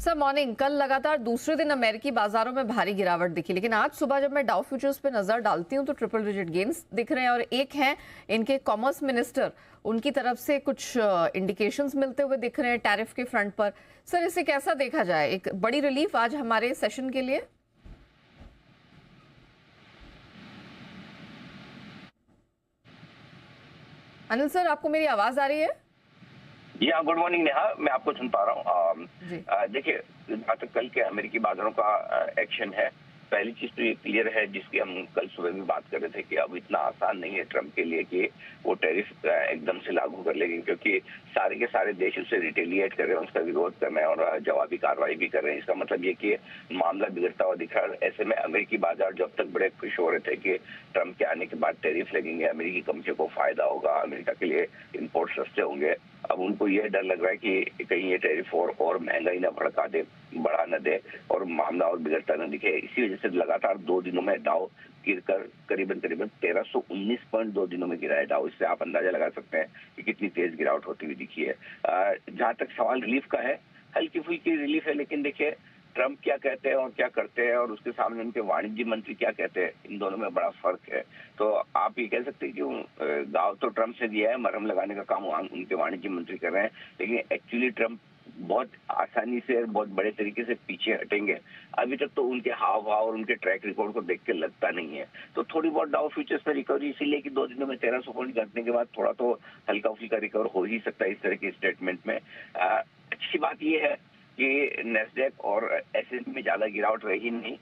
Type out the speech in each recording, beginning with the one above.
Sir morning, कल लगातार दूसरे दिन अमेरिकी बाजारों में भारी गिरावट दिखी, लेकिन आज सुबह जब मैं डाउ फ्यूचर्स पे नजर डालती हूँ तो ट्रिपल डिजिट गेन्स दिख रहे हैं। और एक हैं इनके कॉमर्स मिनिस्टर, उनकी तरफ से कुछ इंडिकेशंस मिलते हुए दिख रहे हैं टैरिफ के फ्रंट पर। सर इसे कैसा देखा जाए, एक बड़ी रिलीफ आज हमारे सेशन के लिए? अनिल सर, आपको मेरी आवाज आ रही है? जी हाँ, गुड मॉर्निंग नेहा, मैं आपको सुन पा रहा हूँ। जी। देखिए, जहाँ तक कल के अमेरिकी बाजारों का एक्शन है, पहली चीज तो ये क्लियर है जिसकी हम कल सुबह भी बात कर रहे थे कि अब इतना आसान नहीं है ट्रम्प के लिए कि वो टैरिफ एकदम से लागू कर लेंगे, क्योंकि सारे के सारे देश उससे रिटेलिएट कर रहे हैं, उसका विरोध कर रहे हैं और जवाबी कार्रवाई भी कर रहे हैं। इसका मतलब ये कि मामला बिगड़ता हुआ दिख रहा है। ऐसे में अमेरिकी बाजार जब तक बड़े खुश हो रहे थे कि ट्रम्प के आने के बाद टैरिफ लगेंगे, अमेरिकी कंपनियों को फायदा होगा, अमेरिका के लिए इम्पोर्ट सस्ते होंगे, अब उनको ये डर लग रहा है कि कहीं ये टैरिफ और महंगाई ना भड़का दे, बढ़ा न दे और मामला और बिगड़ता न दिखे। इसी वजह से लगातार 2 दिनों में डाउ गिरकर करीबन 1319 पॉइंट 2 दिनों में गिरा है डाउ। इससे आप अंदाजा लगा सकते हैं कि कितनी तेज गिरावट होती हुई दिखी है। जहां तक सवाल रिलीफ का है, हल्की फुल्की रिलीफ है, लेकिन देखिए ट्रम्प क्या कहते हैं और क्या करते हैं और उसके सामने उनके वाणिज्य मंत्री क्या कहते हैं, इन दोनों में बड़ा फर्क है। तो आप ये कह सकते हैं कि गाँव तो ट्रम्प से दिया है, मरहम लगाने का काम उनके वाणिज्य मंत्री कर रहे हैं, लेकिन एक्चुअली ट्रम्प बहुत आसानी से बहुत बड़े तरीके से पीछे हटेंगे। अभी तक तो उनके हाव भाव और उनके ट्रैक रिकॉर्ड को देख के लगता नहीं है। तो थोड़ी बहुत डाउ फ्यूचर्स में रिकवरी इसीलिए कि 2 दिनों में 1300 पॉइंट घटने के बाद थोड़ा तो हल्का फुल्का रिकवर हो ही सकता है इस तरह के स्टेटमेंट में। अच्छी बात यह है कि नेस्डेक और एसएनपी में ज्यादा गिरावट रही नहीं।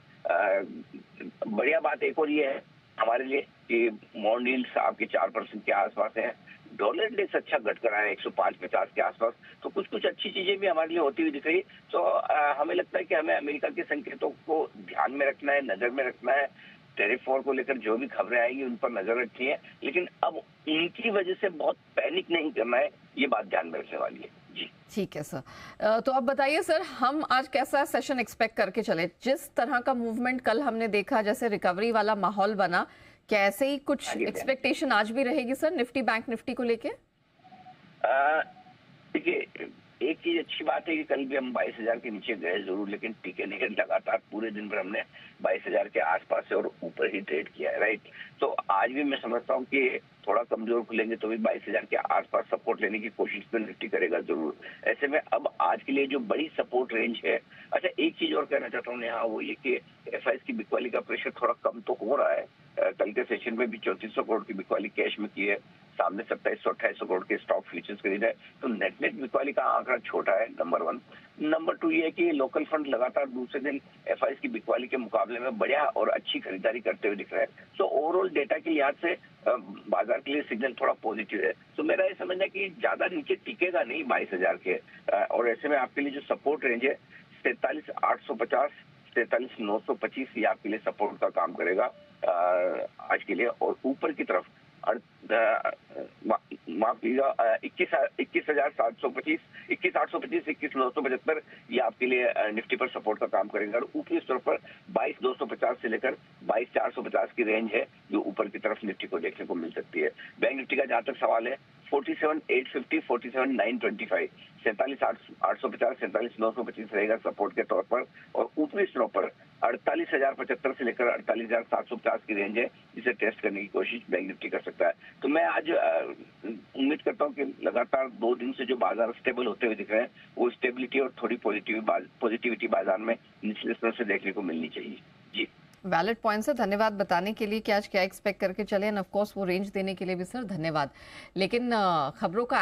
बढ़िया बात एक और ये है हमारे लिए कि बॉन्ड यील्ड्स आपके 4% के आसपास है, डॉलर इंडेक्स अच्छा घट कर आया 105-50 के आसपास। तो कुछ कुछ अच्छी चीजें भी हमारे लिए होती हुई दिख रही। तो हमें लगता है कि हमें अमेरिका के संकेतों को ध्यान में रखना है, नजर में रखना है। टैरिफ वॉर को लेकर जो भी खबरें आएंगी उन पर नजर रखनी है, लेकिन अब उनकी वजह से बहुत पैनिक नहीं करना है, ये बात ध्यान में रखने वाली है। जी ठीक है सर। तो अब बताइए सर, हम आज कैसा सेशन एक्सपेक्ट करके चले? जिस तरह का मूवमेंट कल हमने देखा, जैसे रिकवरी वाला माहौल बना, क्या ऐसे ही कुछ एक्सपेक्टेशन आज भी रहेगी सर निफ्टी बैंक निफ्टी को लेके? देखिए, एक चीज अच्छी बात है कि कल भी हम 22,000 के नीचे गए जरूर, लेकिन टिके नहीं। लगातार पूरे दिन भर हमने 22,000 के आसपास से और ऊपर ही ट्रेड किया है, राइट। तो आज भी मैं समझता हूँ कि थोड़ा कमजोर खुलेंगे तो भी 22,000 के आसपास सपोर्ट लेने की कोशिश तो निफ्टी करेगा जरूर। ऐसे में अब आज के लिए जो बड़ी सपोर्ट रेंज है, अच्छा एक चीज और कहना चाहता हूँ यहाँ, वो ये कि एफआईएस की बिकवाली का प्रेशर थोड़ा कम तो हो रहा है। कल के सेशन में भी 3400 करोड़ की बिकवाली कैश में की है, सामने 2700-2800 करोड़ के स्टॉक फ्यूचर्स खरीदा है। तो नेट नेट बिकवाली का आंकड़ा छोटा है, नंबर 1। नंबर 2 ये है कि लोकल फंड लगातार दूसरे दिन एफआईएस की बिकवाली के मुकाबले में बढ़िया और अच्छी खरीदारी करते हुए दिख रहा है। तो ओवरऑल डेटा के लिहाज से बाजार के लिए सिग्नल थोड़ा पॉजिटिव है। तो मेरा ये समझना कि ज्यादा नीचे टिकेगा नहीं 22,000 के। और ऐसे में आपके लिए जो सपोर्ट रेंज है 43,850, 43,925, ये आपके लिए सपोर्ट का काम करेगा आज के लिए। और ऊपर की तरफ माफ कीजिएगा 21,725, 21,825, 21,975, ये आपके लिए निफ्टी पर सपोर्ट का काम करेगा। और ऊपरी स्तर पर 22,250 से लेकर 22,450 की रेंज है जो ऊपर की तरफ निफ्टी को देखने को मिल सकती है। बैंक निफ्टी का जहां तक सवाल है 47,850, 47,925, 47,850, 47,925 रहेगा सपोर्ट के तौर पर। और ऊपरी स्तरों पर 48,075 से लेकर 48,750 की रेंज है, जिसे टेस्ट करने की कोशिश बैंक निफ्टी कर सकता है। तो मैं आज उम्मीद करता हूं कि लगातार 2 दिन से जो बाजार स्टेबल होते हुए दिख रहे हैं, वो स्टेबिलिटी और थोड़ी पॉजिटिविटी बाजार में निचले स्तर से देखने को मिलनी चाहिए। जी, वैलिड पॉइंट सर, धन्यवाद बताने के लिए कि आज क्या एक्सपेक्ट करके चले, एंड ऑफ कोर्स वो रेंज देने के लिए भी सर धन्यवाद। लेकिन खबरों का